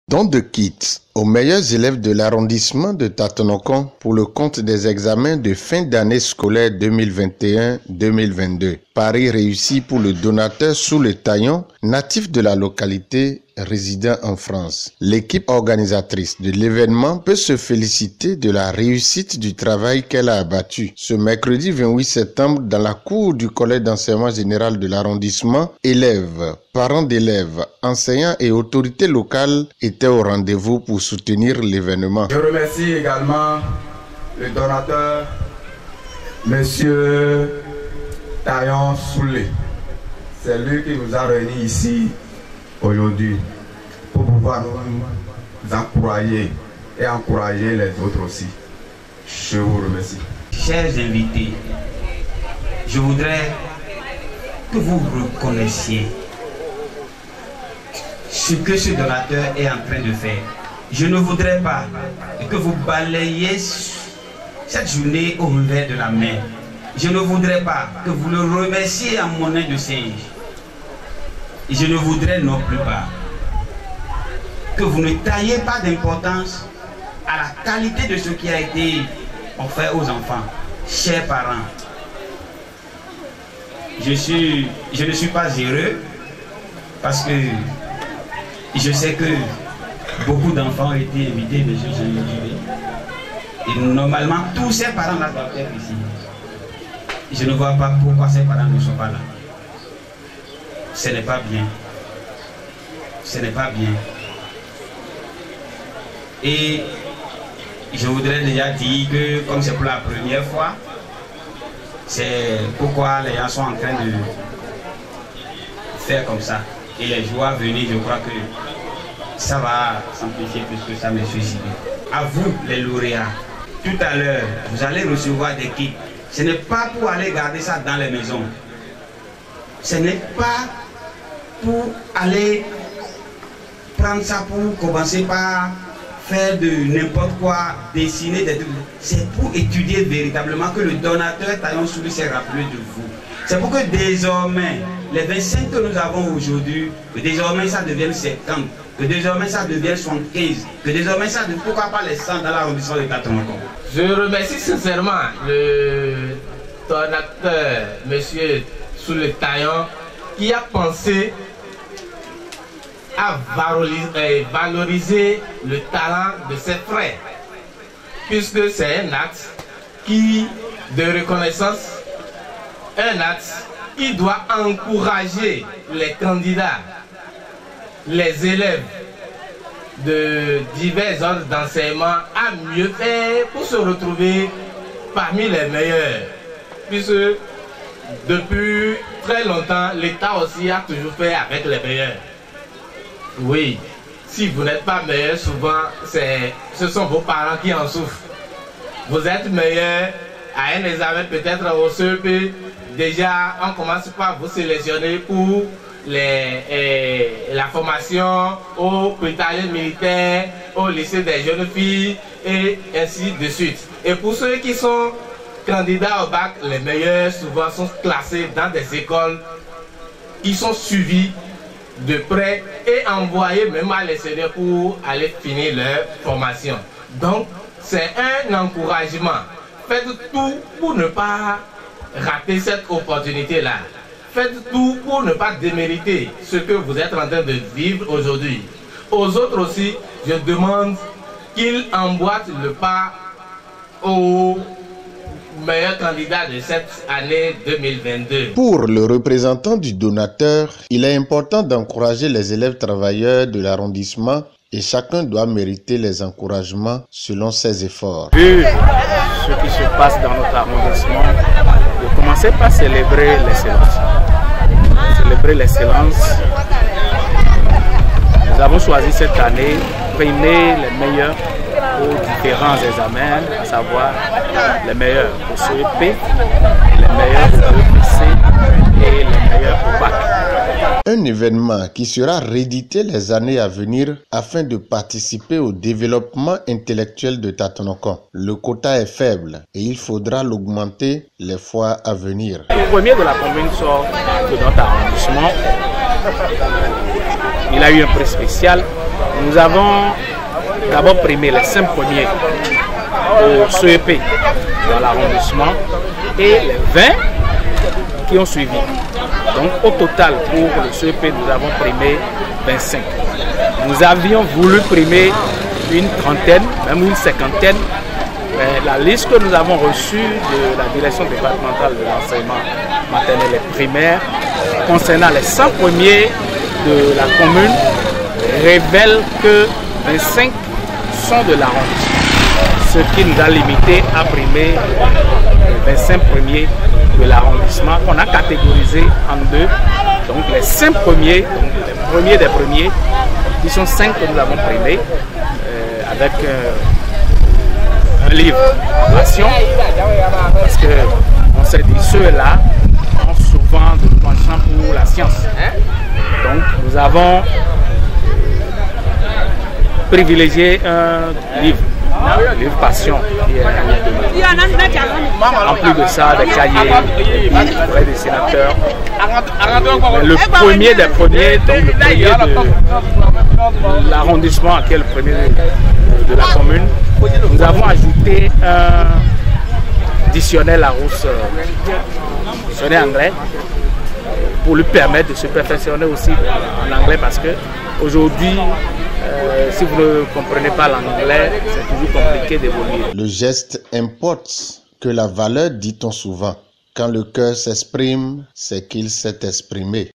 Don de kits aux meilleurs élèves de l'arrondissement de Tatonokon pour le compte des examens de fin d'année scolaire 2021-2022. Pari réussi pour le donateur Soule Taillon, natif de la localité, résident en France. L'équipe organisatrice de l'événement peut se féliciter de la réussite du travail qu'elle a abattu. Ce mercredi 28 septembre, dans la cour du collège d'enseignement général de l'arrondissement, élèves, parents d'élèves, enseignants et autorités locales étaient au rendez-vous pour soutenir l'événement. Je remercie également le donateur, Monsieur Taillon Soule. C'est lui qui nous a réunis ici aujourd'hui pour pouvoir nous encourager et encourager les autres aussi. Je vous remercie. Chers invités, je voudrais que vous reconnaissiez ce que ce donateur est en train de faire. Je ne voudrais pas que vous balayiez cette journée au revers de la main. Je ne voudrais pas que vous le remerciez en monnaie de singe. Je ne voudrais non plus pas que vous ne taillez pas d'importance à la qualité de ce qui a été offert aux enfants. Chers parents, je ne suis pas heureux parce que je sais que beaucoup d'enfants ont été invités de ce jour. Et normalement, tous ces parents-là doivent être ici. Je ne vois pas pourquoi ces parents ne sont pas là. Ce n'est pas bien. Ce n'est pas bien. Et je voudrais déjà dire que comme c'est pour la première fois, c'est pourquoi les gens sont en train de faire comme ça. Et les jours à venir, je crois que ça va s'amplifier plus que ça, monsieur Sibé. À vous, les lauréats, tout à l'heure, vous allez recevoir des kits. Ce n'est pas pour aller garder ça dans les maisons. Ce n'est pas pour aller prendre ça pour commencer par faire de n'importe quoi, dessiner des trucs. C'est pour étudier véritablement que le donateur Taillon Soule s'est rappelé de vous. C'est pour que désormais, les 25 que nous avons aujourd'hui, que désormais ça devienne 70, que désormais ça devienne 75, que désormais ça devienne, pourquoi pas les 100 dans l'arrondissement de Tatonokon. Je remercie sincèrement le donateur, monsieur Soule Taillon, qui a pensé à valoriser le talent de ses frères, puisque c'est un acte de reconnaissance, un acte qui doit encourager les candidats, les élèves de divers ordres d'enseignement à mieux faire pour se retrouver parmi les meilleurs, puisque depuis très longtemps, l'État aussi a toujours fait avec les meilleurs. Oui, si vous n'êtes pas meilleur, souvent, ce sont vos parents qui en souffrent. Vous êtes meilleur à un examen, peut-être au CEP, déjà, on commence par vous sélectionner pour la formation au bataillon militaire, au lycée des jeunes filles, et ainsi de suite. Et pour ceux qui sont candidats au bac, les meilleurs souvent sont classés dans des écoles qui sont suivies de près et envoyés même à l'extérieur pour aller finir leur formation. Donc, c'est un encouragement. Faites tout pour ne pas rater cette opportunité-là. Faites tout pour ne pas démériter ce que vous êtes en train de vivre aujourd'hui. Aux autres aussi, je demande qu'ils emboîtent le pas aux meilleur candidat de cette année 2022. Pour le représentant du donateur, il est important d'encourager les élèves travailleurs de l'arrondissement et chacun doit mériter les encouragements selon ses efforts. Vu ce qui se passe dans notre arrondissement, de commencer par célébrer l'excellence. Célébrer l'excellence. Nous avons choisi cette année primer les meilleurs aux différents examens, à savoir les meilleurs au CEP, les meilleurs au EPC et les meilleurs au bac. Un événement qui sera réédité les années à venir afin de participer au développement intellectuel de Tatonokon. Le quota est faible et il faudra l'augmenter les fois à venir. Le premier de la commune sort de notre arrondissement il a eu un prix spécial. Nous avons d'abord primé les 5 premiers au CEP dans l'arrondissement et les 20 qui ont suivi. Donc au total pour le CEP, nous avons primé 25. Nous avions voulu primer une trentaine, même une cinquantaine, mais la liste que nous avons reçue de la direction départementale de l'enseignement maternel et primaire concernant les 100 premiers de la commune révèle que 25 sont de l'arrondissement, ce qui nous a limité à primer les 25 premiers de l'arrondissement qu'on a catégorisé en deux. Donc les 5 premiers, donc les premiers des premiers, qui sont 5 que nous avons primés avec un livre passion, parce qu'on s'est dit ceux-là ont souvent de penchant pour la science. Donc nous avons privilégié un livre passion qui est en plus de ça, des cahiers, des sénateurs. Mais le premier des premiers, donc le premier de l'arrondissement, qui est le premier de la commune, nous avons ajouté un dictionnaire Larousse, dictionnaire anglais, pour lui permettre de se perfectionner aussi en anglais, parce que aujourd'hui, si vous ne comprenez pas l'anglais, c'est toujours compliqué d'évoluer. Le geste importe que la valeur, dit-on souvent. Quand le cœur s'exprime, c'est qu'il s'est exprimé.